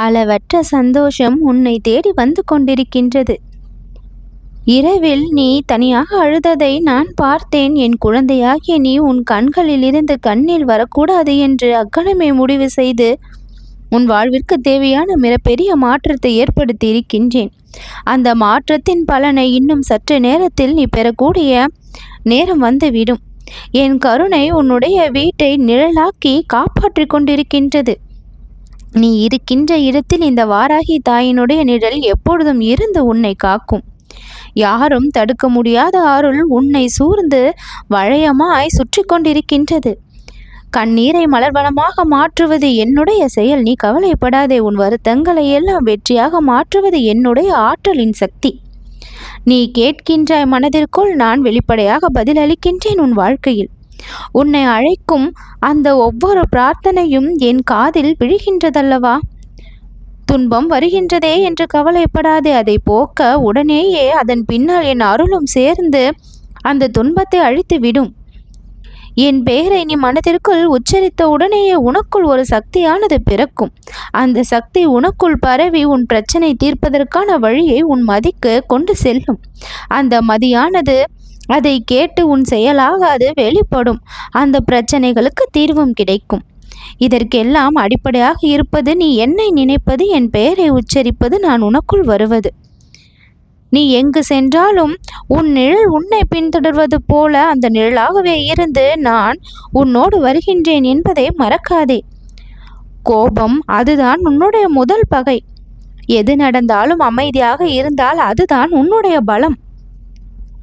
அளவற்ற சந்தோஷம் உன்னை தேடி வந்து கொண்டிருக்கின்றது. இரவில் நீ தனியாக அழுததை நான் பார்த்தேன். என் குழந்தையாகிய நீ உன் கண்களிலிருந்து கண்ணீர் வரக்கூடாது என்று அக்கணமே முடிவு செய்து உன் வாழ்விற்கு தேவையான மிகப்பெரிய மாற்றத்தை ஏற்படுத்தி இருக்கின்றேன். அந்த மாற்றத்தின் பலனை இன்னும் சற்று நேரத்தில் நீ பெறக்கூடிய நேரம் வந்துவிடும். என் கருணை உன்னுடைய வீட்டை நிழலாக்கி காப்பாற்றி கொண்டிருக்கின்றது. நீ இருக்கின்ற இடத்தில் இந்த வாராகி தாயினுடைய நிழல் எப்பொழுதும் இருந்து உன்னை காக்கும். யாரும் தடுக்க முடியாத அருள் உன்னை சூழ்ந்து வளையமாய் சுற்றி கொண்டிருக்கின்றது. கண்ணீரை மலர்வனமாக மாற்றுவது என்னுடைய செயல். நீ கவலைப்படாதே. உன் வருத்தங்களை எல்லாம் வெற்றியாக மாற்றுவது என்னுடைய ஆற்றலின் சக்தி. நீ கேட்கின்றாய் மனதிற்குள், நான் வெளிப்படையாக பதிலளிக்கின்றேன். உன் வாழ்க்கையில் உன்னை அழைக்கும் அந்த ஒவ்வொரு பிரார்த்தனையும் என் காதில் விழுகின்றதல்லவா? துன்பம் வருகின்றதே என்று கவலைப்படாதே. அதை போக்க உடனேயே அதன் பின்னால் என் அருளும் சேர்ந்து அந்த துன்பத்தை அழித்து விடும். என் பெயரை நீ மனதிற்குள் உச்சரித்த உடனேயே உனக்குள் ஒரு சக்தியானது பிறக்கும். அந்த சக்தி உனக்குள் பரவி உன் பிரச்சனை தீர்ப்பதற்கான வழியை உன் மதிக்கு கொண்டு செல்லும். அந்த மதியானது அதை கேட்டு உன் செயலாக அது வெளிப்படும். அந்த பிரச்சனைகளுக்கு தீர்வும் கிடைக்கும். இதற்கெல்லாம் அடிப்படையாக இருப்பது நீ என்னை நினைப்பது, என் பெயரை உச்சரிப்பது, நான் உனக்குள் வருவது. நீ எங்கு சென்றாலும் உன் நிழல் உன்னை பின்தொடர்வது போல அந்த நிழலாகவே இருந்து நான் உன்னோடு வருகின்றேன் என்பதை மறக்காதே. கோபம் அதுதான் உன்னுடைய முதல் பகை. எது நடந்தாலும் அமைதியாக இருந்தால் அதுதான் உன்னுடைய பலம்.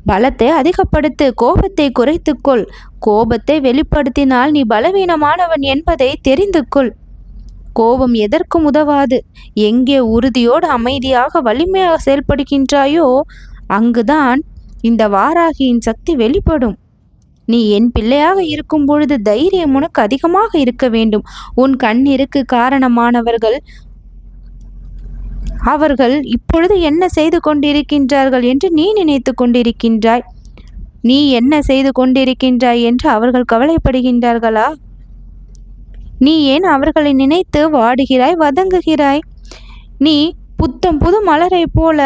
பலத்தை அதிகப்படுத்து, கோபத்தை குறைத்துக்கொள். கோபத்தை வெளிப்படுத்தினால் நீ பலவீனமானவன் என்பதை தெரிந்து கொள். கோபம் எதற்கும் உதவாது. எங்கே உறுதியோடு அமைதியாக வலிமையாக செயல்படுகின்றாயோ அங்குதான் இந்த வாராகியின் சக்தி வெளிப்படும். நீ என் பிள்ளையாக இருக்கும் பொழுது தைரியம் உனக்கு அதிகமாக இருக்க வேண்டும். உன் கண்ணீருக்கு காரணமானவர்கள் அவர்கள் இப்பொழுது என்ன செய்து கொண்டிருக்கின்றார்கள் என்று நீ நினைத்து கொண்டிருக்கின்றாய். நீ என்ன செய்து கொண்டிருக்கின்றாய் என்று அவர்கள் கவலைப்படுகின்றார்களா? நீ ஏன் அவர்களை நினைத்து வாடுகிறாய், வதங்குகிறாய்? நீ புத்தம் புது மலரை போல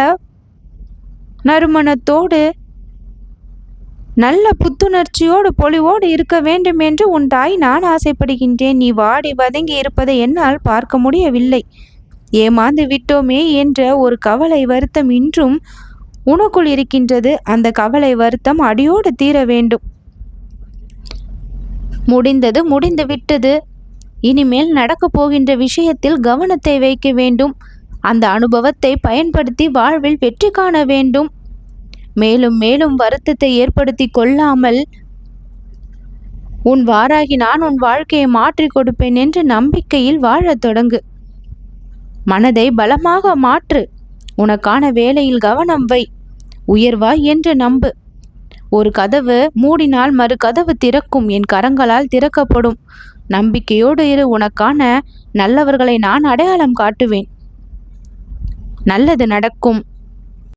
நறுமணத்தோடு நல்ல புத்துணர்ச்சியோடு பொலிவோடு இருக்க வேண்டும் என்று உன் தாய் நான் ஆசைப்படுகின்றேன். நீ வாடி வதங்கி இருப்பதை என்னால் பார்க்க முடியவில்லை. ஏமாந்து விட்டோமே என்ற ஒரு கவலை வருத்தம் இன்றும் உனக்குள் இருக்கின்றது. அந்த கவலை வருத்தம் அடியோடு தீர வேண்டும். முடிந்தது முடிந்து விட்டது. இனிமேல் நடக்கப் போகின்ற விஷயத்தில் கவனத்தை வைக்க வேண்டும். அந்த அனுபவத்தை பயன்படுத்தி வாழ்வில் வெற்றி காண வேண்டும். மேலும் மேலும் வருத்தத்தை ஏற்படுத்தி கொள்ளாமல் உன் வாராகி நான் உன் வாழ்க்கையை மாற்றி கொடுப்பேன் என்று நம்பிக்கையில் வாழத் தொடங்கு. மனதை பலமாக மாற்று. உனக்கான வேலையில் கவனம் வை. உயர்வாய் என்று நம்பு. ஒரு கதவு மூடினால் மறு கதவு திறக்கும். என் கரங்களால் திறக்கப்படும். நம்பிக்கையோடு இரு. உனக்கான நல்லவர்களை நான் அடையாளம் காட்டுவேன். நல்லது நடக்கும்.